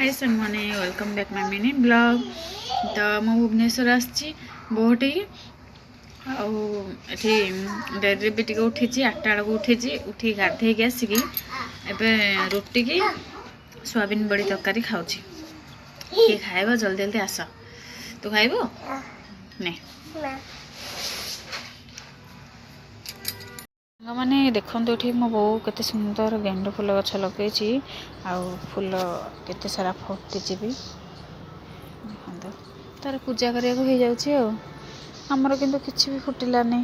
हाय सनमने welcome back my mini blog. तो मु भुवनेश्वर आसी बहुत आठी डेरी भी टे उठी 8टा बेलू उठी गाधे आसिक एवं रुटी की सोयाबीन बड़ी तरकारी खाऊँ। किए खाइब जल्दी जल्दी आस तू खाइब ने मैंने देखो ये मो बो केते सुंदर गेंडु फूल गछ लगे फूल केते सारा फुटी भी तार पूजा करने हो जाऊँ। आमर किंतु किसी भी फुटिलानी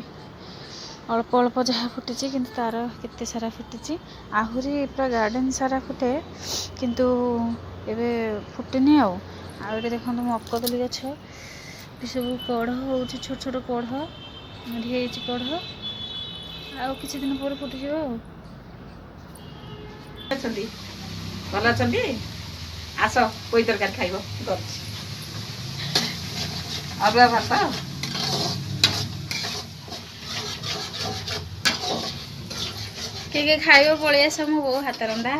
अल्प अल्प जहाँ फुटी कि तार केते सारा फुटी आहरी पूरा गार्डन सारा फुटे किंतु एबे फुटनी आउे देखो मकदली गछ सब कढ़ हो छोट छोट कढ़ कढ़ आउ किसी दिन पर फुटी भल आस पोई तरकारी खाइब अरुआ भात किए खाइब पलि आस मो बो हाथ रंधा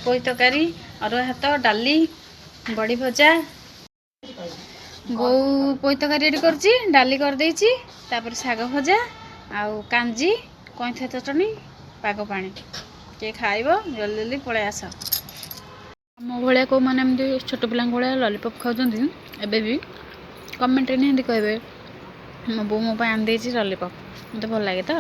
पोई तरकारी अरुआ भात डाली बड़ी भजा बो पोई तरकारी रेडी कर डाली कर साग भजा आउ कांजी कईथा चटनी पाग पानी किए खाइब जल्दी जल्दी पलि आस। मो भाया कौ मैंने छोट पिला लॉलीपॉप खाऊँ एबे भी कमेंट निहाती कहे मो बो मो आनी लॉलीपॉप मत भल लगे तो।